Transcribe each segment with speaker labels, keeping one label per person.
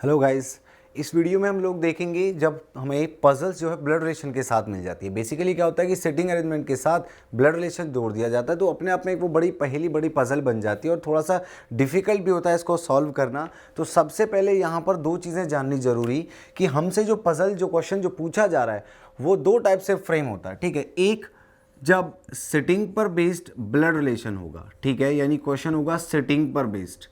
Speaker 1: Hello guys, इस video में हम लोग देखेंगे जब हमें पजल्स जो है ब्लड रिलेशन के साथ मिल जाती है। बेसिकली क्या होता है कि सिटिंग अरेंजमेंट के साथ ब्लड रिलेशन जोड़ दिया जाता है, तो अपने आप में एक वो बड़ी पहेली बड़ी पजल बन जाती है और थोड़ा सा डिफिकल्ट भी होता है इसको सॉल्व करना। तो सबसे पहले यहाँ पर दो चीज़ें जाननी जरूरी कि हमसे जो पजल जो क्वेश्चन जो पूछा जा रहा है वो दो टाइप से फ्रेम होता है। ठीक है, एक जब सिटिंग पर बेस्ड ब्लड रिलेशन होगा, ठीक है, यानी क्वेश्चन होगा सिटिंग पर बेस्ड,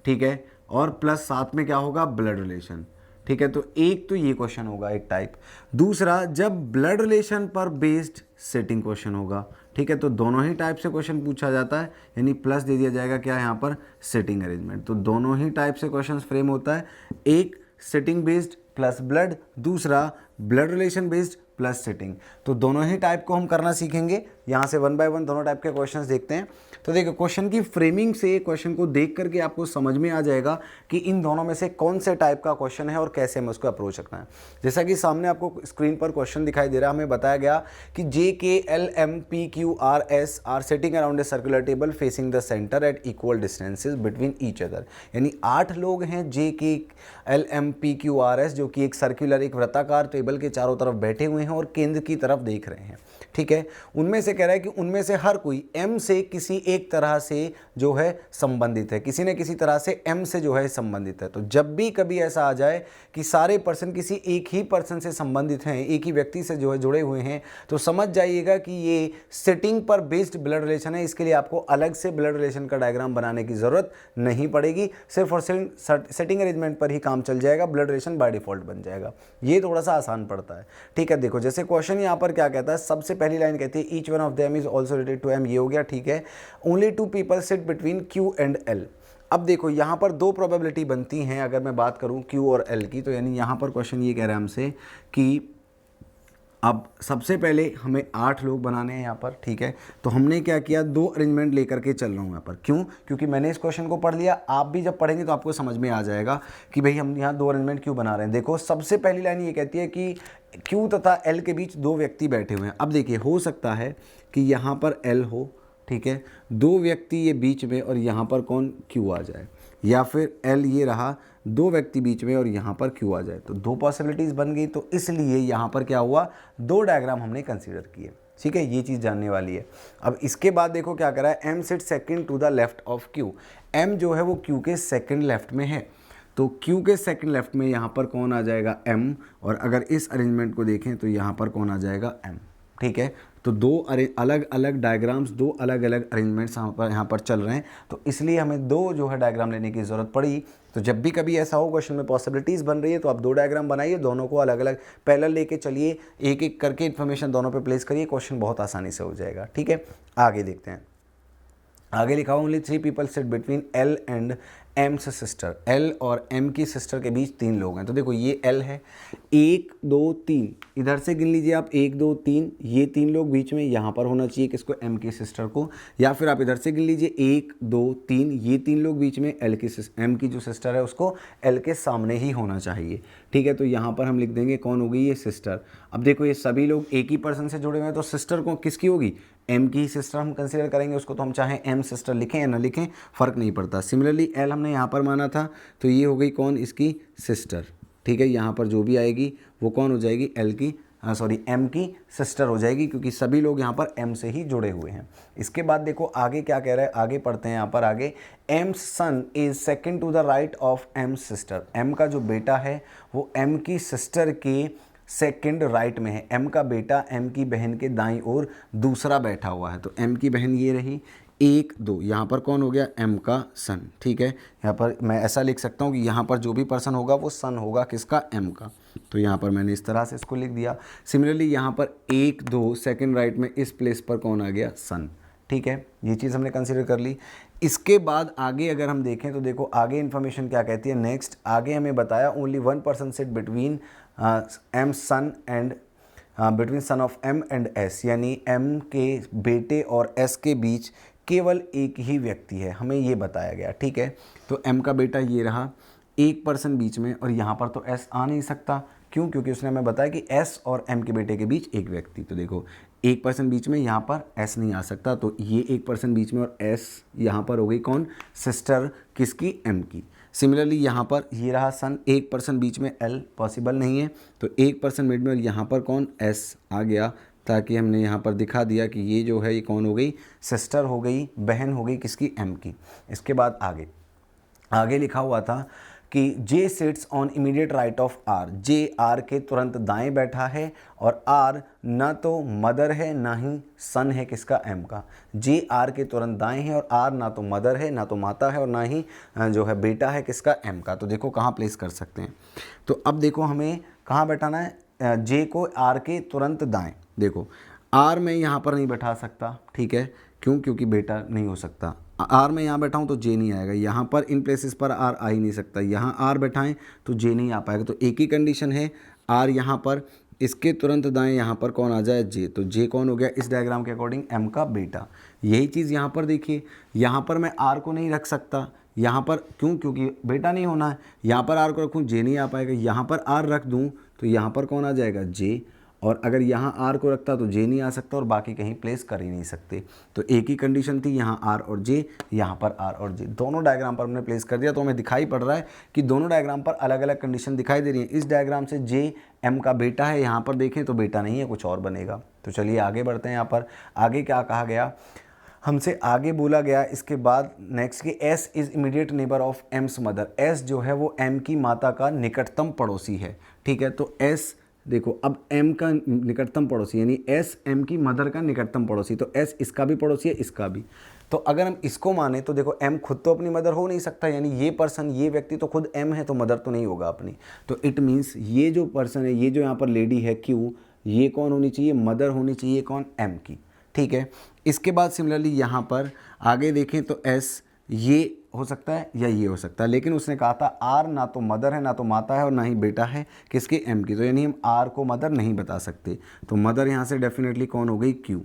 Speaker 1: ठीक है, और प्लस साथ में क्या होगा ब्लड रिलेशन। ठीक है, तो एक तो ये क्वेश्चन होगा एक टाइप। दूसरा जब ब्लड रिलेशन पर बेस्ड सेटिंग क्वेश्चन होगा, ठीक है, तो दोनों ही टाइप से क्वेश्चन पूछा जाता है, यानी प्लस दे दिया जाएगा क्या यहाँ पर सेटिंग अरेंजमेंट। तो दोनों ही टाइप से क्वेश्चन फ्रेम होता है, एक सेटिंग बेस्ड प्लस ब्लड, दूसरा blood relation based plus setting. तो दोनों ही टाइप को हम करना सीखेंगे। यहाँ से वन बाय वन दोनों टाइप के क्वेश्चंस देखते हैं। तो देखो, क्वेश्चन की फ्रेमिंग से क्वेश्चन को देख करके आपको समझ में आ जाएगा कि इन दोनों में से कौन से टाइप का क्वेश्चन है और कैसे हमें उसको अप्रोच रखना है। जैसा कि सामने आपको स्क्रीन पर क्वेश्चन दिखाई दे रहा है, हमें बताया गया कि JKLMPQRS are sitting around a circular table facing the centre at equal distances between each other. यानी 8 लोग हैं JKLMPQRS जो कि एक सर्कुलर एक वृत्ताकार टेबल के चारों तरफ बैठे हुए हैं और केंद्र की तरफ देख रहे हैं। ठीक है, उनमें से कह रहा है कि उनमें से हर कोई M से किसी एक तरह से जो है संबंधित है, किसी न किसी तरह से M से जो है संबंधित है। तो जब भी कभी ऐसा आ जाए कि सारे पर्सन किसी एक ही पर्सन से संबंधित हैं, एक ही व्यक्ति से जो है जुड़े हुए हैं, तो समझ जाइएगा कि ये सेटिंग पर बेस्ड ब्लड रिलेशन है। इसके लिए आपको अलग से ब्लड रिलेशन का डायग्राम बनाने की जरूरत नहीं पड़ेगी, सिर्फ और सिर्फ सेटिंग अरेंजमेंट पर ही काम चल जाएगा, ब्लड रिलेशन बाय डिफॉल्ट बन जाएगा। ये थोड़ा सा आसान पड़ता है। ठीक है, देखो जैसे क्वेश्चन यहाँ पर क्या कहता है, सबसे पहली लाइन कहती है each one of them is also related to M. ये हो गया, ठीक है। Only 2 people sit between Q and L. अब देखो यहाँ पर दो प्रोबेबिलिटी बनती हैं अगर मैं बात करूँ क्यू और एल की। तो यानी यहाँ पर क्वेश्चन ये कह रहा है हमसे कि अब सबसे पहले हमें 8 लोग बनाने हैं यहाँ पर। ठीक है, तो हमने क्या किया, 2 अरेंजमेंट लेकर के चल रहा हूँ यहाँ पर। क्यों? क्योंकि मैंने इस क्वेश्चन को पढ़ लिया, आप भी जब पढ़ेंगे तो आपको समझ में आ जाएगा कि भाई हम यहाँ 2 अरेंजमेंट क्यों बना रहे हैं। देखो सबसे पहली लाइन ये कहती है कि क्यू तथा एल के बीच 2 व्यक्ति बैठे हुए हैं। अब देखिए, हो सकता है कि यहाँ पर एल हो, ठीक है, 2 व्यक्ति ये बीच में और यहाँ पर कौन क्यू आ जाए, या फिर एल ये रहा 2 व्यक्ति बीच में और यहाँ पर क्यू आ जाए। तो 2 पॉसिबिलिटीज़ बन गई। तो इसलिए यहाँ पर क्या हुआ, 2 डायग्राम हमने कंसीडर किए। ठीक है, ये चीज़ जानने वाली है। अब इसके बाद देखो क्या करा है, M sit second to the left of Q. M जो है वो क्यू के सेकंड लेफ्ट में है, तो क्यू के सेकंड लेफ्ट में यहाँ पर कौन आ जाएगा, एम। और अगर इस अरेंजमेंट को देखें तो यहाँ पर कौन आ जाएगा, एम। ठीक है, तो 2 अलग अलग डायग्राम्स, 2 अलग अलग अरेंजमेंट्स यहाँ पर चल रहे हैं। तो इसलिए हमें 2 जो है डायग्राम लेने की ज़रूरत पड़ी। तो जब भी कभी ऐसा हो क्वेश्चन में पॉसिबिलिटीज़ बन रही है तो आप 2 डायग्राम बनाइए, दोनों को अलग अलग पैरेलल लेके चलिए, एक एक करके इन्फॉर्मेशन दोनों पे प्लेस करिए, क्वेश्चन बहुत आसानी से हो जाएगा। ठीक है, आगे देखते हैं। आगे लिखा हुआ only 3 people sit between L and AIIMS sister. L और एम की सिस्टर के बीच 3 लोग हैं। तो देखो ये एल है, 1 2 3, इधर से गिन लीजिए आप 1 2 3, ये 3 लोग बीच में यहाँ पर होना चाहिए किसको, एम की सिस्टर को। या फिर आप इधर से गिन लीजिए 1 2 3, ये 3 लोग बीच में एल की एम की जो सिस्टर है उसको एल के सामने ही होना चाहिए। ठीक है, तो यहाँ पर हम लिख देंगे कौन होगी, ये सिस्टर। अब देखो ये सभी लोग एक ही पर्सन से जुड़े हुए हैं, तो सिस्टर को किसकी होगी, एम की ही सिस्टर हम कंसीडर करेंगे उसको। तो हम चाहे एम सिस्टर लिखें या ना लिखें फ़र्क नहीं पड़ता। सिमिलरली एल हमने यहाँ पर माना था, तो ये हो गई कौन, इसकी सिस्टर। ठीक है, यहाँ पर जो भी आएगी वो कौन हो जाएगी, एल की एम की सिस्टर हो जाएगी, क्योंकि सभी लोग यहाँ पर एम से ही जुड़े हुए हैं। इसके बाद देखो आगे क्या कह रहा है, आगे पढ़ते हैं यहाँ पर आगे। M's son is second to the right of M sister. M का जो बेटा है वो एम की सिस्टर के सेकंड राइट में है। एम का बेटा एम की बहन के दाईं ओर दूसरा बैठा हुआ है। तो एम की बहन ये रही 1 2, यहाँ पर कौन हो गया, एम का सन। ठीक है, यहाँ पर मैं ऐसा लिख सकता हूँ कि यहाँ पर जो भी पर्सन होगा वो सन होगा किसका, एम का। तो यहाँ पर मैंने इस तरह से इसको लिख दिया। सिमिलरली यहाँ पर 1 2 सेकंड राइट में इस प्लेस पर कौन आ गया, सन। ठीक है, ये चीज़ हमने कंसीडर कर ली। इसके बाद आगे अगर हम देखें तो देखो आगे इन्फॉर्मेशन क्या कहती है। नेक्स्ट आगे हमें बताया only 1 person sit between M son and between son of M and S, यानी एम के बेटे और एस के बीच केवल एक ही व्यक्ति है, हमें ये बताया गया। ठीक है, तो एम का बेटा ये रहा, एक पर्सन बीच में, और यहाँ पर तो एस आ नहीं सकता। क्यों? क्योंकि उसने हमें बताया कि एस और एम के बेटे के बीच एक व्यक्ति। तो देखो 1% बीच में, यहाँ पर एस नहीं आ सकता, तो ये 1% बीच में और एस यहाँ पर हो गई कौन, सिस्टर किसकी, एम की। सिमिलरली यहाँ पर ये रहा सन, 1% बीच में एल पॉसिबल नहीं है, तो 1% मिड में और यहाँ पर कौन, एस आ गया, ताकि हमने यहाँ पर दिखा दिया कि ये जो है ये कौन हो गई, सिस्टर हो गई, बहन हो गई किसकी, एम की। इसके बाद आगे लिखा हुआ था कि J sits on immediate right of R, J R के तुरंत दाएं बैठा है और आर ना तो मदर है ना ही सन है किसका, एम का। जे आर के तुरंत दाएं है और आर ना तो मदर है ना तो माता है और ना ही जो है बेटा है किसका, एम का। तो देखो कहाँ प्लेस कर सकते हैं, तो अब देखो हमें कहाँ बैठाना है, जे को आर के तुरंत दाएं। देखो आर में यहाँ पर नहीं बैठा सकता, ठीक है, क्यों, क्योंकि बेटा नहीं हो सकता। आर में यहाँ बैठा हूँ तो जे नहीं आएगा, यहाँ पर इन प्लेसेस पर आर आ ही नहीं सकता, यहाँ आर बैठाएं तो जे नहीं आ पाएगा। तो एक ही कंडीशन है, आर यहाँ पर, इसके तुरंत दाएं यहाँ पर कौन आ जाए, जे, तो जे कौन हो गया इस डायग्राम के अकॉर्डिंग, एम का बेटा। यही चीज़ यहाँ पर देखिए, यहाँ पर मैं आर को नहीं रख सकता, यहाँ पर क्यों, क्योंकि बेटा नहीं होना है। यहाँ पर आर को रखूँ जे नहीं आ पाएगा, यहाँ पर आर रख दूँ तो यहाँ पर कौन आ जाएगा, जे, और अगर यहाँ आर को रखता तो जे नहीं आ सकता और बाकी कहीं प्लेस कर ही नहीं सकते। तो एक ही कंडीशन थी, यहाँ आर और जे, यहाँ पर आर और जे, दोनों डायग्राम पर हमने प्लेस कर दिया। तो हमें दिखाई पड़ रहा है कि दोनों डायग्राम पर अलग अलग कंडीशन दिखाई दे रही है। इस डायग्राम से जे एम का बेटा है, यहाँ पर देखें तो बेटा नहीं है, कुछ और बनेगा। तो चलिए आगे बढ़ते हैं। यहाँ पर आगे क्या कहा गया, हमसे आगे बोला गया इसके बाद नेक्स्ट कि S is immediate neighbour of AIIMS mother. S जो है वो एम की माता का निकटतम पड़ोसी है, ठीक है। तो एस देखो, अब एम का निकटतम पड़ोसी यानी एस एम की मदर का निकटतम पड़ोसी, तो एस इसका भी पड़ोसी है, इसका भी। तो अगर हम इसको माने तो देखो एम खुद तो अपनी मदर हो नहीं सकता, यानी ये पर्सन, ये व्यक्ति तो खुद एम है, तो मदर तो नहीं होगा अपनी। तो इट मीन्स ये जो पर्सन है, ये जो यहाँ पर लेडी है क्यू, ये कौन होनी चाहिए, मदर होनी चाहिए कौन, एम की, ठीक है। इसके बाद सिमिलरली यहाँ पर आगे देखें तो एस ये हो सकता है या ये हो सकता है, लेकिन उसने कहा था आर ना तो मदर है ना तो माता है और ना ही बेटा है किसके, एम की। तो यानी हम आर को मदर नहीं बता सकते, तो मदर यहाँ से डेफिनेटली कौन हो गई, क्यू,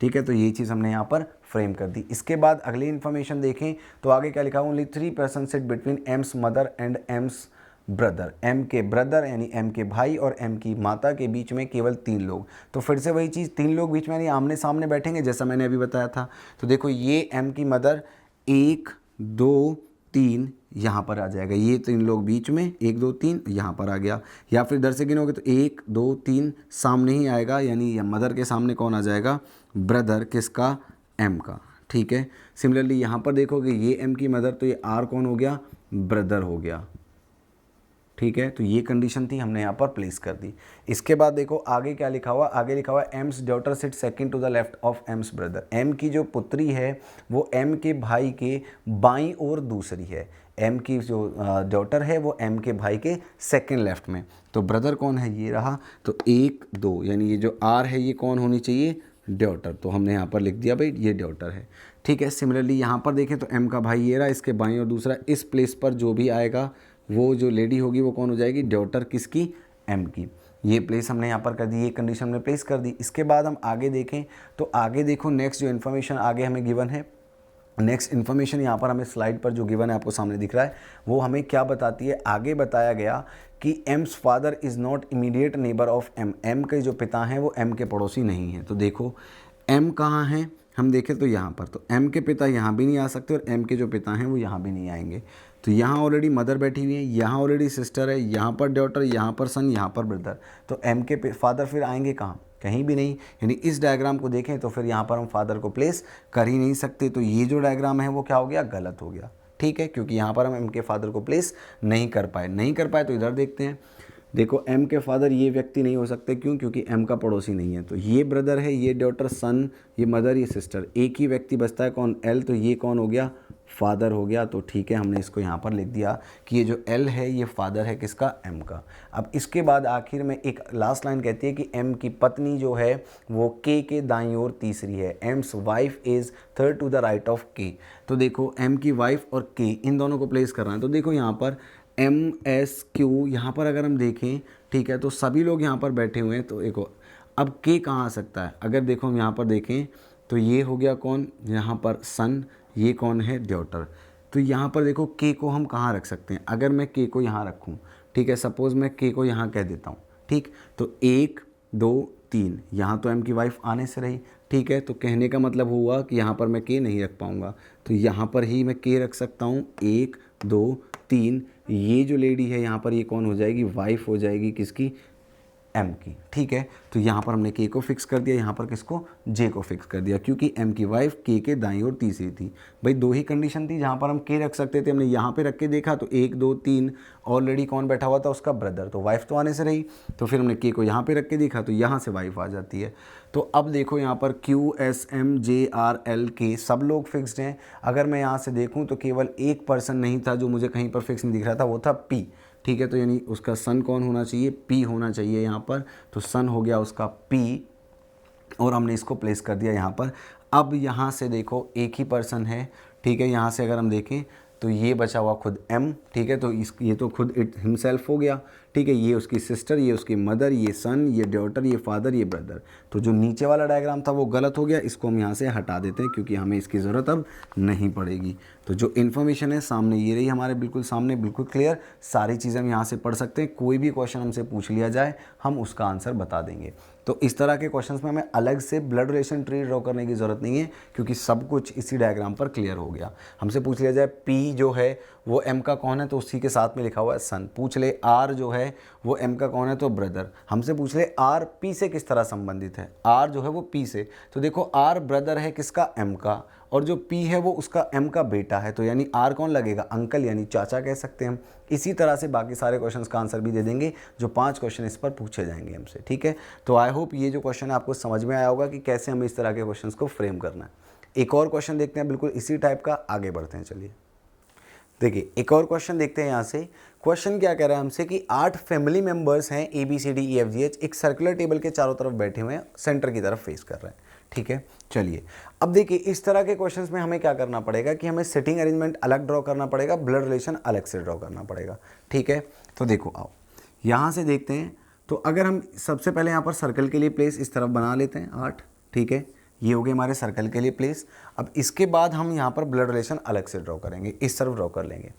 Speaker 1: ठीक है। तो ये चीज़ हमने यहाँ पर फ्रेम कर दी। इसके बाद अगली इन्फॉर्मेशन देखें तो आगे क्या लिखा, only 3 person sit between M's mother and M's brother. M के ब्रदर यानी एम के भाई और एम की माता के बीच में केवल 3 लोग। तो फिर से वही चीज़, 3 लोग बीच में यानी आमने सामने बैठेंगे, जैसा मैंने अभी बताया था। तो देखो ये एम की मदर 1 2 3 यहाँ पर आ जाएगा, ये 3 लोग बीच में, 1 2 3 यहाँ पर आ गया। या फिर इधर से गिनोगे तो 1 2 3 सामने ही आएगा, यानी मदर के सामने कौन आ जाएगा, ब्रदर किसका, एम का, ठीक है। सिमिलरली यहाँ पर देखोगे ये एम की मदर, तो ये आर कौन हो गया, ब्रदर हो गया, ठीक है। तो ये कंडीशन थी, हमने यहाँ पर प्लेस कर दी। इसके बाद देखो आगे क्या लिखा हुआ, आगे लिखा हुआ M's daughter sit second to the left of M's brother. M की जो पुत्री है वो एम के भाई के बाईं ओर दूसरी है। एम की जो डॉटर है वो एम के भाई के सेकंड लेफ्ट में। तो ब्रदर कौन है, ये रहा। तो 1 2 यानी ये जो आर है ये कौन होनी चाहिए, डॉटर। तो हमने यहाँ पर लिख दिया भाई ये डॉटर है, ठीक है। सिमिलरली यहाँ पर देखें तो एम का भाई ये रहा, इसके बाईं और दूसरा, इस प्लेस पर जो भी आएगा वो जो लेडी होगी वो कौन हो जाएगी, डॉटर किसकी, एम की। ये प्लेस हमने यहाँ पर कर दी, ये कंडीशन हमने प्लेस कर दी। इसके बाद हम आगे देखें तो आगे देखो नेक्स्ट जो इन्फॉर्मेशन आगे हमें गिवन है, नेक्स्ट इन्फॉर्मेशन यहाँ पर हमें स्लाइड पर जो गिवन है आपको सामने दिख रहा है, वो हमें क्या बताती है। आगे बताया गया कि M's father is not immediate neighbour of M. M के जो पिता हैं वो एम के पड़ोसी नहीं हैं। तो देखो एम कहाँ हैं, हम देखें तो यहाँ पर, तो एम के पिता यहाँ भी नहीं आ सकते और एम के जो पिता हैं वो यहाँ भी नहीं आएंगे। तो यहाँ ऑलरेडी मदर बैठी हुई है, यहाँ ऑलरेडी सिस्टर है, यहाँ पर डॉटर, यहाँ पर सन, यहाँ पर ब्रदर। तो एम के फादर फिर आएंगे कहाँ, कहीं भी नहीं। यानी इस डायग्राम को देखें तो फिर यहाँ पर हम फादर को प्लेस कर ही नहीं सकते। तो ये जो डायग्राम है वो क्या हो गया, गलत हो गया, ठीक है, क्योंकि यहाँ पर हम एम के फादर को प्लेस नहीं कर पाए। तो इधर देखते हैं, देखो एम के फादर ये व्यक्ति नहीं हो सकते, क्यों, क्योंकि एम का पड़ोसी नहीं है। तो ये ब्रदर है, ये डॉटर, सन, ये मदर, ये सिस्टर, एक ही व्यक्ति बचता है कौन, एल। तो ये कौन हो गया, फादर हो गया। तो ठीक है, हमने इसको यहाँ पर लिख दिया कि ये जो एल है ये फादर है किसका, एम का। अब इसके बाद आखिर में एक लास्ट लाइन कहती है कि एम की पत्नी जो है वो के दाईं ओर तीसरी है। M's wife is third to the right of K. तो देखो एम की वाइफ और के, इन दोनों को प्लेस कर रहे हैं। तो देखो यहाँ पर एम एस क्यू, यहाँ पर अगर हम देखें, ठीक है, तो सभी लोग यहाँ पर बैठे हुए हैं। तो देखो अब के कहाँ आ सकता है, अगर देखो हम यहाँ पर देखें तो ये हो गया कौन, यहाँ पर सन, ये कौन है, डॉटर। तो यहाँ पर देखो के को हम कहाँ रख सकते हैं, अगर मैं के को यहाँ रखूँ, ठीक है, सपोज़ मैं के को यहाँ कह देता हूँ, ठीक। तो 1 2 3, यहाँ तो एम की वाइफ आने से रही, ठीक है। तो कहने का मतलब हुआ कि यहाँ पर मैं के नहीं रख पाऊँगा, तो यहाँ पर ही मैं के रख सकता हूँ। 1 2 3, ये जो लेडी है यहाँ पर ये कौन हो जाएगी, वाइफ हो जाएगी किसकी, एम की, ठीक है। तो यहाँ पर हमने के को फिक्स कर दिया, यहाँ पर किसको, जे को फिक्स कर दिया, क्योंकि एम की वाइफ के दाईं ओर तीसरी थी। भाई 2 ही कंडीशन थी जहाँ पर हम के रख सकते थे, हमने यहाँ पे रख के देखा तो 1 2 3 ऑलरेडी कौन बैठा हुआ था, उसका ब्रदर, तो वाइफ तो आने से रही। तो फिर हमने के को यहाँ पे रख के देखा तो यहाँ से वाइफ आ जाती है। तो अब देखो यहाँ पर Q S M J R L K सब लोग फिक्स्ड हैं। अगर मैं यहाँ से देखूँ तो केवल एक पर्सन नहीं था जो मुझे कहीं पर फिक्स नहीं दिख रहा था, वो था पी, ठीक है। तो यानी उसका सन कौन होना चाहिए, पी होना चाहिए यहाँ पर। तो सन हो गया उसका पी और हमने इसको प्लेस कर दिया यहाँ पर। अब यहाँ से देखो एक ही पर्सन है, ठीक है। यहाँ से अगर हम देखें तो ये बचा हुआ खुद एम, ठीक है। तो ये तो खुद इट हिमसेल्फ हो गया, ठीक है। ये उसकी सिस्टर, ये उसकी मदर, ये सन, ये डॉटर, ये फादर, ये ब्रदर। तो जो नीचे वाला डायग्राम था वो गलत हो गया, इसको हम यहाँ से हटा देते हैं क्योंकि हमें इसकी ज़रूरत अब नहीं पड़ेगी। तो जो इन्फॉर्मेशन है सामने ये रही हमारे बिल्कुल सामने, बिल्कुल क्लियर, सारी चीज़ें हम यहाँ से पढ़ सकते हैं। कोई भी क्वेश्चन हमसे पूछ लिया जाए हम उसका आंसर बता देंगे। तो इस तरह के क्वेश्चंस में हमें अलग से ब्लड रिलेशन ट्री ड्रॉ करने की ज़रूरत नहीं है क्योंकि सब कुछ इसी डायग्राम पर क्लियर हो गया। हमसे पूछ लिया जाए पी जो है वो एम का कौन है, तो उसी के साथ में लिखा हुआ है सन। पूछ ले आर जो है वो एम का कौन है, तो ब्रदर। हमसे पूछ ले आर पी से किस तरह संबंधित है, आर जो है वो पी से, तो देखो आर ब्रदर है किसका, एम का, और जो पी है वो उसका एम का बेटा है, तो यानी आर कौन लगेगा, अंकल यानी चाचा कह सकते हैं हम। इसी तरह से बाकी सारे क्वेश्चंस का आंसर भी दे देंगे जो 5 क्वेश्चन इस पर पूछे जाएंगे हमसे, ठीक है। तो आई होप ये जो क्वेश्चन है आपको समझ में आया होगा कि कैसे हमें इस तरह के क्वेश्चंस को फ्रेम करना है। एक और क्वेश्चन देखते हैं बिल्कुल इसी टाइप का, आगे बढ़ते हैं। चलिए देखिए एक और क्वेश्चन देखते हैं यहाँ से। क्वेश्चन क्या कह रहा है हमसे कि 8 फैमिली मेंबर्स हैं A B C D E F G H, एक सर्कुलर टेबल के चारों तरफ बैठे हुए हैं, सेंटर की तरफ फेस कर रहे हैं, ठीक है। चलिए अब देखिए इस तरह के क्वेश्चंस में हमें क्या करना पड़ेगा कि हमें सिटिंग अरेंजमेंट अलग ड्रॉ करना पड़ेगा, ब्लड रिलेशन अलग से ड्रॉ करना पड़ेगा, ठीक है। तो देखो आओ यहाँ से देखते हैं। तो अगर हम सबसे पहले यहाँ पर सर्कल के लिए प्लेस इस तरफ बना लेते हैं 8, ठीक है। ये हो गए हमारे सर्कल के लिए प्लेस। अब इसके बाद हम यहाँ पर ब्लड रिलेशन अलग से ड्रॉ करेंगे, इस तरफ ड्रॉ कर लेंगे।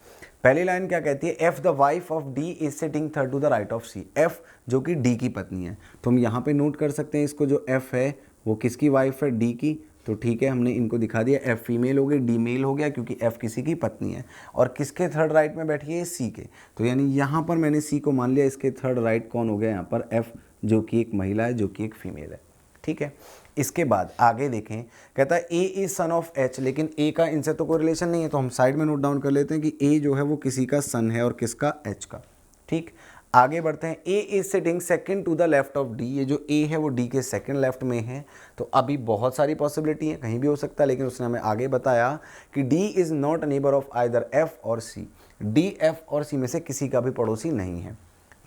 Speaker 1: पहली लाइन क्या कहती है, F the wife of D is sitting third to the right of C, F जो कि डी की पत्नी है। तो हम यहाँ पे नोट कर सकते हैं इसको, जो एफ है वो किसकी वाइफ है, डी की। तो ठीक है हमने इनको दिखा दिया, एफ फीमेल हो गई, डी मेल हो गया क्योंकि एफ किसी की पत्नी है। और किसके थर्ड राइट में बैठी है, सी के। तो यानी यहाँ पर मैंने सी को मान लिया, इसके थर्ड राइट कौन हो गया यहाँ पर, एफ जो कि एक महिला है, जो कि एक फीमेल है, ठीक है। इसके बाद आगे देखें, कहता है ए इज सन ऑफ एच, लेकिन ए का इनसे तो कोई रिलेशन नहीं है, तो हम साइड में नोट डाउन कर लेते हैं कि ए जो है वो किसी का सन है और किसका, एच का, ठीक। आगे बढ़ते हैं, A is sitting second to the left of D, ये जो ए है वो डी के सेकंड लेफ्ट में है। तो अभी बहुत सारी पॉसिबिलिटी है, कहीं भी हो सकता है, लेकिन उसने हमें आगे बताया कि D is not neighbour of either F और सी, डी एफ और सी में से किसी का भी पड़ोसी नहीं है,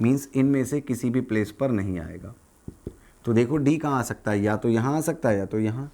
Speaker 1: मीन्स इनमें से किसी भी प्लेस पर नहीं आएगा। तो देखो डी कहाँ आ सकता है, या तो यहाँ आ सकता है या तो यहाँ।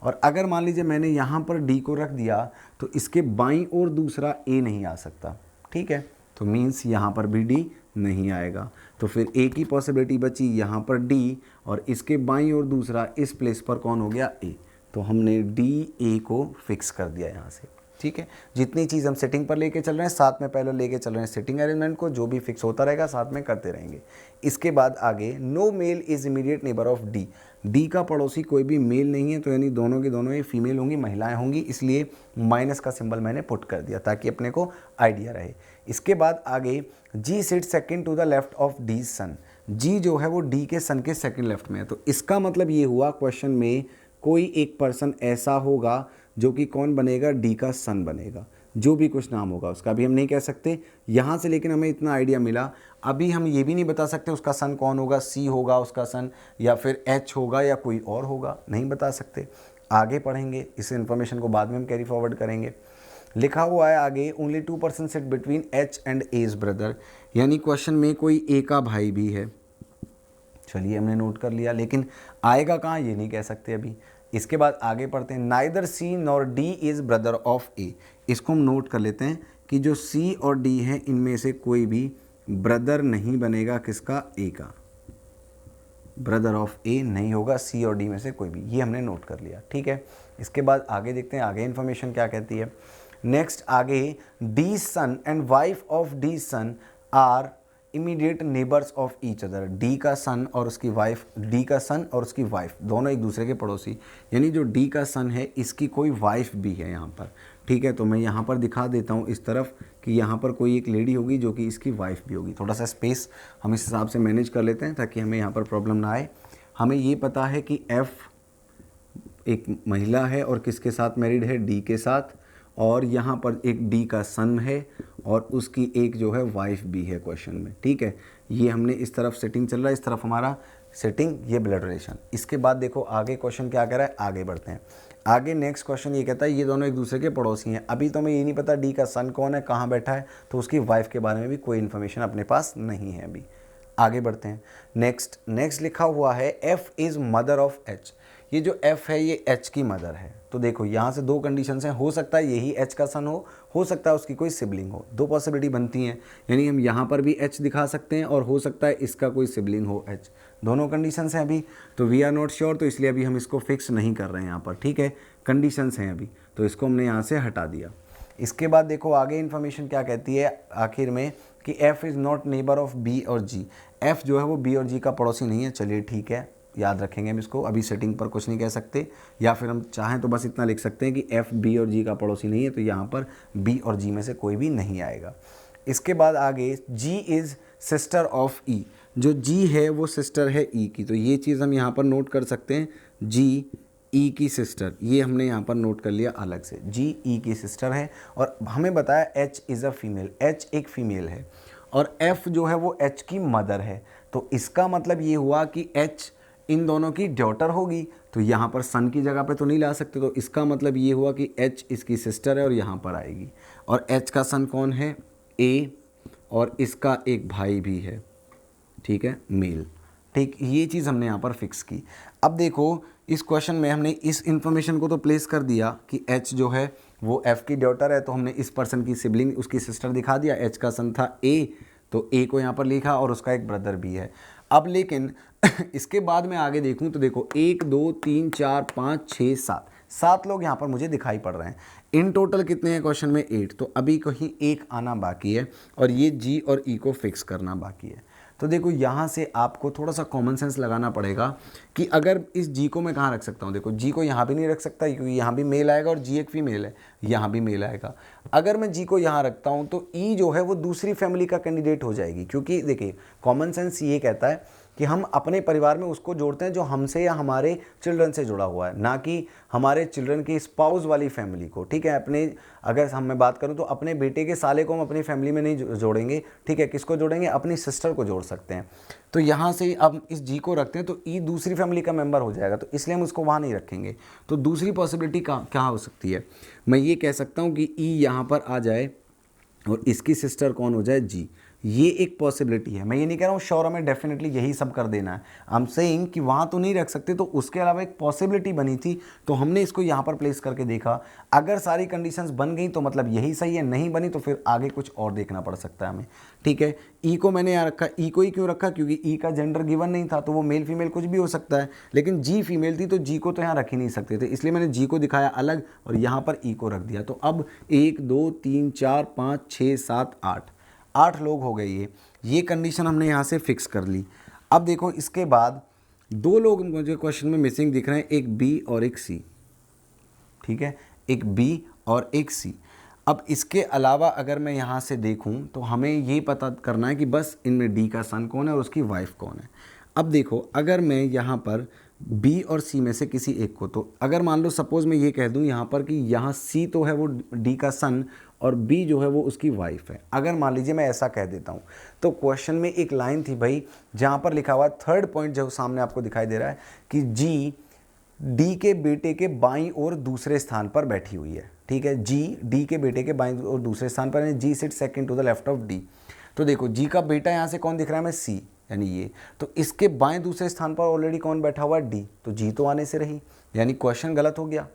Speaker 1: और अगर मान लीजिए मैंने यहाँ पर डी को रख दिया तो इसके बाईं ओर दूसरा ए नहीं आ सकता, ठीक है। तो मीन्स यहाँ पर भी डी नहीं आएगा। तो फिर ए की पॉसिबिलिटी बची यहाँ पर डी, और इसके बाईं ओर दूसरा इस प्लेस पर कौन हो गया, ए। तो हमने डी ए को फिक्स कर दिया यहाँ से, ठीक है। जितनी चीज़ हम सेटिंग पर लेके चल रहे हैं साथ में पहले लेके चल रहे हैं सिटिंग अरेंजमेंट को, जो भी फिक्स होता रहेगा साथ में करते रहेंगे। इसके बाद आगे no male is immediate neighbour of D, D का पड़ोसी कोई भी मेल नहीं है, तो यानी दोनों के दोनों ये फीमेल होंगी, महिलाएं होंगी, इसलिए माइनस का सिंबल मैंने पुट कर दिया ताकि अपने को आइडिया रहे। इसके बाद आगे G sit second to the left of D son, G जो है वो डी के सन के सेकंड लेफ्ट में है। तो इसका मतलब ये हुआ क्वेश्चन में कोई एक पर्सन ऐसा होगा जो कि कौन बनेगा, डी का सन बनेगा, जो भी कुछ नाम होगा उसका अभी हम नहीं कह सकते यहाँ से, लेकिन हमें इतना आइडिया मिला। अभी हम ये भी नहीं बता सकते उसका सन कौन होगा, सी होगा उसका सन या फिर एच होगा या कोई और होगा, नहीं बता सकते। आगे पढ़ेंगे, इस इन्फॉर्मेशन को बाद में हम कैरी फॉरवर्ड करेंगे। लिखा हुआ है आगे only 2 person sit between H and as brother, यानी क्वेश्चन में कोई ए का भाई भी है। चलिए हमने नोट कर लिया, लेकिन आएगा कहाँ ये नहीं कह सकते अभी। इसके बाद आगे पढ़ते हैं, neither C nor D is brother of A, इसको हम नोट कर लेते हैं कि जो सी और डी है इनमें से कोई भी ब्रदर नहीं बनेगा, किसका, ए का, ब्रदर ऑफ ए नहीं होगा सी और डी में से कोई भी, ये हमने नोट कर लिया, ठीक है। इसके बाद आगे देखते हैं आगे इन्फॉर्मेशन क्या कहती है। नेक्स्ट आगे D son and wife of D son are immediate neighbours of each other, D का सन और उसकी वाइफ, डी का सन और उसकी वाइफ दोनों एक दूसरे के पड़ोसी, यानी जो डी का सन है इसकी कोई वाइफ भी है यहाँ पर, ठीक है। तो मैं यहाँ पर दिखा देता हूँ इस तरफ कि यहाँ पर कोई एक लेडी होगी जो कि इसकी वाइफ भी होगी। थोड़ा सा स्पेस हम इस हिसाब से मैनेज कर लेते हैं ताकि हमें यहाँ पर प्रॉब्लम ना आए। हमें ये पता है कि एफ एक महिला है और किसके साथ मैरिड है, डी के साथ, और यहाँ पर एक डी का सन है और उसकी एक जो है वाइफ भी है क्वेश्चन में, ठीक है। ये हमने इस तरफ सेटिंग चल रहा है, इस तरफ हमारा सेटिंग, ये ब्लड रिलेशन। इसके बाद देखो आगे क्वेश्चन क्या कह रहा है, आगे बढ़ते हैं। आगे नेक्स्ट क्वेश्चन ये कहता है ये दोनों एक दूसरे के पड़ोसी हैं। अभी तो हमें ये नहीं पता डी का सन कौन है, कहाँ बैठा है, तो उसकी वाइफ के बारे में भी कोई इन्फॉर्मेशन अपने पास नहीं है अभी। आगे बढ़ते हैं। नेक्स्ट लिखा हुआ है F is mother of H. ये जो एफ है ये एच की मदर है। तो देखो यहाँ से दो कंडीशंस हैं, हो सकता है यही एच का सन हो सकता है उसकी कोई सिबलिंग हो, दो पॉसिबिलिटी बनती हैं। यानी हम यहाँ पर भी एच दिखा सकते हैं और हो सकता है इसका कोई सिबलिंग हो एच, दोनों कंडीशंस हैं अभी। तो वी आर नॉट श्योर, तो इसलिए अभी हम इसको फिक्स नहीं कर रहे हैं यहाँ पर, ठीक है। कंडीशंस हैं अभी, तो इसको हमने यहाँ से हटा दिया। इसके बाद देखो आगे इन्फॉर्मेशन क्या कहती है आखिर में कि F is not neighbour of B और जी। एफ जो है वो बी और जी का पड़ोसी नहीं है। चलिए ठीक है, याद रखेंगे हम इसको, अभी सेटिंग पर कुछ नहीं कह सकते, या फिर हम चाहें तो बस इतना लिख सकते हैं कि एफ बी और जी का पड़ोसी नहीं है, तो यहाँ पर बी और जी में से कोई भी नहीं आएगा। इसके बाद आगे जी इज़ सिस्टर ऑफ ई। जो जी है वो सिस्टर है ई की, तो ये चीज़ हम यहाँ पर नोट कर सकते हैं, जी ई की सिस्टर, ये हमने यहाँ पर नोट कर लिया अलग से, जी ई की सिस्टर है। और हमें बताया H is a female, H एक फीमेल है और एफ जो है वो एच की मदर है। तो इसका मतलब ये हुआ कि एच इन दोनों की डॉटर होगी, तो यहाँ पर सन की जगह पे तो नहीं ला सकते, तो इसका मतलब ये हुआ कि एच इसकी सिस्टर है और यहाँ पर आएगी। और एच का सन कौन है, ए, और इसका एक भाई भी है, ठीक है, मेल, ठीक। ये चीज़ हमने यहाँ पर फिक्स की। अब देखो इस क्वेश्चन में हमने इस इंफॉर्मेशन को तो प्लेस कर दिया कि एच जो है वो एफ की डॉटर है, तो हमने इस पर्सन की सिबलिंग उसकी सिस्टर दिखा दिया। एच का सन था ए, तो ए को यहाँ पर लिखा और उसका एक ब्रदर भी है। अब लेकिन इसके बाद मैं आगे देखूं तो देखो 1 2 3 4 5 6 7 लोग यहाँ पर मुझे दिखाई पड़ रहे हैं। इन टोटल कितने हैं क्वेश्चन में, 8। तो अभी कहीं एक आना बाकी है और ये जी और ई को फिक्स करना बाकी है। तो देखो यहाँ से आपको थोड़ा सा कॉमन सेंस लगाना पड़ेगा कि अगर इस जी को मैं कहाँ रख सकता हूँ। देखो जी को यहाँ भी नहीं रख सकता क्योंकि यहाँ भी मेल आएगा और जी एक फीमेल है, यहाँ भी मेल आएगा। अगर मैं जी को यहाँ रखता हूँ तो ई जो है वो दूसरी फैमिली का कैंडिडेट हो जाएगी, क्योंकि देखिए कॉमन सेंस ये कहता है कि हम अपने परिवार में उसको जोड़ते हैं जो हमसे या हमारे चिल्ड्रन से जुड़ा हुआ है, ना कि हमारे चिल्ड्रन की स्पाउस वाली फैमिली को, ठीक है। अपने अगर हम मैं बात करूं तो अपने बेटे के साले को हम अपनी फैमिली में नहीं जोड़ेंगे, ठीक है। किसको जोड़ेंगे, अपनी सिस्टर को जोड़ सकते हैं। तो यहाँ से अब इस जी को रखते हैं तो ई दूसरी फैमिली का मेंबर हो जाएगा, तो इसलिए हम उसको वहाँ नहीं रखेंगे। तो दूसरी पॉसिबिलिटी क्या हो सकती है, मैं ये कह सकता हूँ कि ई यहाँ पर आ जाए और इसकी सिस्टर कौन हो जाए, जी। ये एक पॉसिबिलिटी है। मैं ये नहीं कह रहा हूँ श्योर हमें डेफिनेटली यही सब कर देना है, आई एम सेइंग कि वहाँ तो नहीं रख सकते, तो उसके अलावा एक पॉसिबिलिटी बनी थी तो हमने इसको यहाँ पर प्लेस करके देखा। अगर सारी कंडीशंस बन गई तो मतलब यही सही है, नहीं बनी तो फिर आगे कुछ और देखना पड़ सकता है हमें, ठीक है। ई को मैंने यहाँ रखा, ई को ही क्यों रखा, क्योंकि ई का जेंडर गिवन नहीं था, तो वो मेल फीमेल कुछ भी हो सकता है, लेकिन जी फीमेल थी तो जी को तो यहाँ रख ही नहीं सकते थे, इसलिए मैंने जी को दिखाया अलग और यहाँ पर ई को रख दिया। तो अब 1 2 3 4 5 6 7 8 लोग हो गए। ये कंडीशन हमने यहाँ से फिक्स कर ली। अब देखो इसके बाद 2 लोग मुझे क्वेश्चन में मिसिंग दिख रहे हैं, एक बी और एक सी, ठीक है, एक बी और एक सी। अब इसके अलावा अगर मैं यहाँ से देखूँ तो हमें ये पता करना है कि बस इनमें डी का सन कौन है और उसकी वाइफ कौन है। अब देखो अगर मैं यहाँ पर बी और सी में से किसी एक को, तो अगर मान लो सपोज़ मैं ये कह दूँ यहाँ पर कि यहाँ सी तो है वो डी का सन और बी जो है वो उसकी वाइफ है, अगर मान लीजिए मैं ऐसा कह देता हूँ, तो क्वेश्चन में एक लाइन थी भाई जहाँ पर लिखा हुआ थर्ड पॉइंट जो सामने आपको दिखाई दे रहा है कि जी डी के बेटे के बाईं ओर दूसरे स्थान पर बैठी हुई है, ठीक है। जी डी के बेटे के बाईं ओर दूसरे स्थान पर, G sit second to the left of D. तो देखो जी का बेटा यहाँ से कौन दिख रहा है, मैं सी, यानी ये, तो इसके बाएं दूसरे स्थान पर ऑलरेडी कौन बैठा हुआ है, डी, तो जी तो आने से रही, यानी क्वेश्चन गलत हो गया।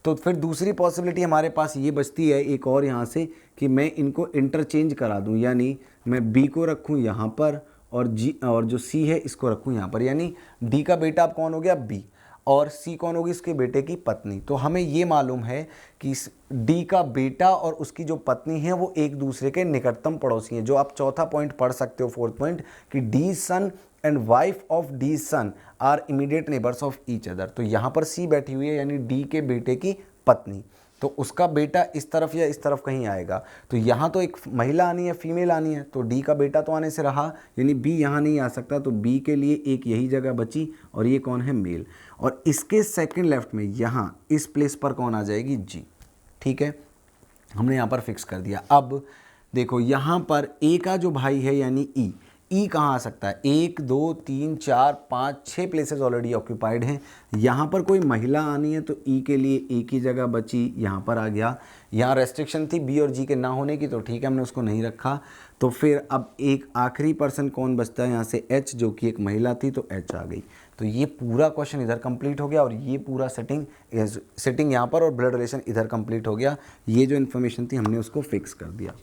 Speaker 1: तो फिर दूसरी पॉसिबिलिटी हमारे पास ये बचती है एक और यहाँ से कि मैं इनको इंटरचेंज करा दूँ, यानी मैं बी को रखूँ यहाँ पर और जी और जो सी है इसको रखूँ यहाँ पर, यानी डी का बेटा अब कौन हो गया, बी। और सी कौन होगी, इसके बेटे की पत्नी। तो हमें ये मालूम है कि डी का बेटा और उसकी जो पत्नी है वो एक दूसरे के निकटतम पड़ोसी हैं। जो आप चौथा पॉइंट पढ़ सकते हो, फोर्थ पॉइंट, कि D son and wife of D son are immediate neighbours of each other. तो यहाँ पर सी बैठी हुई है, यानी डी के बेटे की पत्नी, तो उसका बेटा इस तरफ या इस तरफ कहीं आएगा। तो यहाँ तो एक महिला आनी है, फीमेल आनी है, तो डी का बेटा तो आने से रहा, यानी बी यहाँ नहीं आ सकता। तो बी के लिए एक यही जगह बची, और ये कौन है, मेल। और इसके सेकंड लेफ्ट में यहाँ इस प्लेस पर कौन आ जाएगी, जी। ठीक है, हमने यहाँ पर फिक्स कर दिया। अब देखो यहाँ पर ए का जो भाई है यानी ई कहाँ आ सकता है, 1 2 3 4 5 6 प्लेसेस ऑलरेडी ऑक्यूपाइड हैं। यहाँ पर कोई महिला आनी है तो ई के लिए एक ही जगह बची, यहाँ पर आ गया। यहाँ रेस्ट्रिक्शन थी बी और जी के ना होने की, तो ठीक है हमने उसको नहीं रखा। तो फिर अब एक आखिरी पर्सन कौन बचता है यहाँ से, एच, जो कि एक महिला थी, तो एच आ गई। तो ये पूरा क्वेश्चन इधर कंप्लीट हो गया, और ये पूरा सेटिंग यहाँ पर और ब्लड रिलेशन इधर कंप्लीट हो गया। ये जो इन्फॉर्मेशन थी हमने उसको फिक्स कर दिया।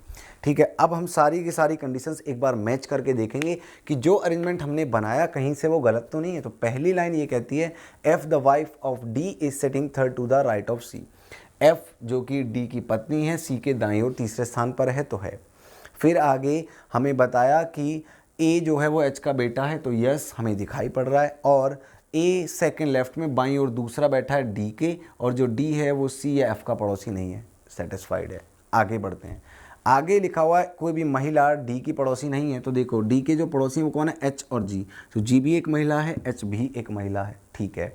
Speaker 1: ठीक है, अब हम सारी की सारी कंडीशंस एक बार मैच करके देखेंगे कि जो अरेंजमेंट हमने बनाया कहीं से वो गलत तो नहीं है। तो पहली लाइन ये कहती है F the wife of D is sitting third to the right of C. F जो कि डी की पत्नी है, सी के दाईं ओर तीसरे स्थान पर है, तो है। फिर आगे हमें बताया कि ए जो है वो एच का बेटा है, तो यस हमें दिखाई पड़ रहा है। और ए सेकंड लेफ्ट में बाईं ओर दूसरा बैठा है डी के, और जो डी है वो सी या एफ का पड़ोसी नहीं है, सेटिस्फाइड है। आगे बढ़ते हैं, आगे लिखा हुआ है कोई भी महिला डी की पड़ोसी नहीं है। तो देखो डी के जो पड़ोसी हैं वो कौन है, एच और जी। तो जी भी एक महिला है, एच भी एक महिला है, ठीक है।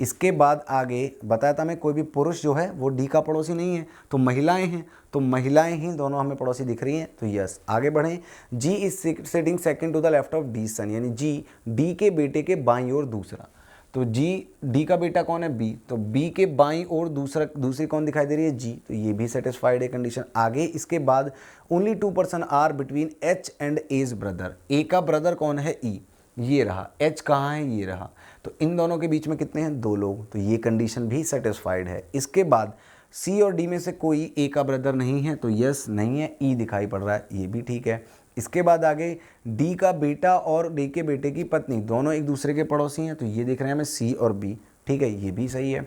Speaker 1: इसके बाद आगे बताया था मैं कोई भी पुरुष जो है वो डी का पड़ोसी नहीं है, तो महिलाएं हैं, तो महिलाएं ही दोनों हमें पड़ोसी दिख रही हैं, तो यस। आगे बढ़ें, G is sitting second to the left of D son, यानी जी डी के बेटे के बाईं ओर दूसरा। तो जी डी का बेटा कौन है, बी, तो बी के बाईं ओर दूसरी कौन दिखाई दे रही है, जी, तो ये भी सेटिस्फाइड है कंडीशन। आगे इसके बाद only 2 person are between H and as brother. A का ब्रदर कौन है, ई, ये रहा। एच कहाँ है, ये रहा। तो इन दोनों के बीच में कितने हैं, 2 लोग, तो ये कंडीशन भी सेटिस्फाइड है। इसके बाद सी और डी में से कोई ए का ब्रदर नहीं है, तो यस नहीं है, ई दिखाई पड़ रहा है, ये भी ठीक है। इसके बाद आगे डी का बेटा और डी के बेटे की पत्नी दोनों एक दूसरे के पड़ोसी हैं, तो ये देख रहे हैं हमें सी और बी, ठीक है, ये भी सही है।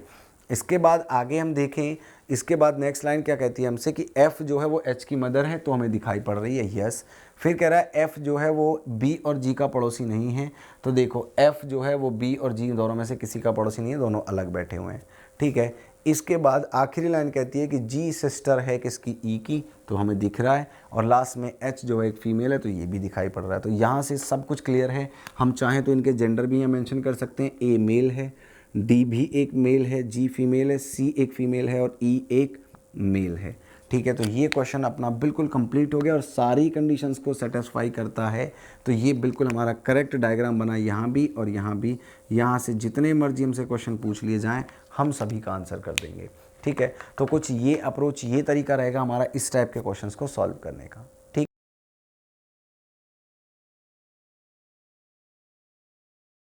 Speaker 1: इसके बाद आगे हम देखें, इसके बाद नेक्स्ट लाइन क्या कहती है हमसे कि एफ जो है वो एच की मदर है, तो हमें दिखाई पड़ रही है, यस। फिर कह रहा है एफ जो है वो बी और जी का पड़ोसी नहीं है, तो देखो एफ जो है वो बी और जी दोनों में से किसी का पड़ोसी नहीं है, दोनों अलग बैठे हुए हैं, ठीक है। इसके बाद आखिरी लाइन कहती है कि जी सिस्टर है किसकी, ई की, तो हमें दिख रहा है। और लास्ट में एच जो है एक फीमेल है, तो ये भी दिखाई पड़ रहा है। तो यहाँ से सब कुछ क्लियर है। हम चाहें तो इनके जेंडर भी यहाँ मेंशन कर सकते हैं, ए मेल है, डी भी एक मेल है, जी फीमेल है, सी एक फीमेल है और ई एक मेल है, ठीक है। तो ये क्वेश्चन अपना बिल्कुल कंप्लीट हो गया और सारी कंडीशंस को सेटिस्फाई करता है। तो ये बिल्कुल हमारा करेक्ट डायग्राम बना यहाँ भी और यहाँ भी। यहाँ से जितने मर्जी हमसे क्वेश्चन पूछ लिए जाएं हम सभी का आंसर कर देंगे, ठीक है। तो कुछ ये अप्रोच, ये तरीका रहेगा हमारा इस टाइप के क्वेश्चंस को सॉल्व करने का।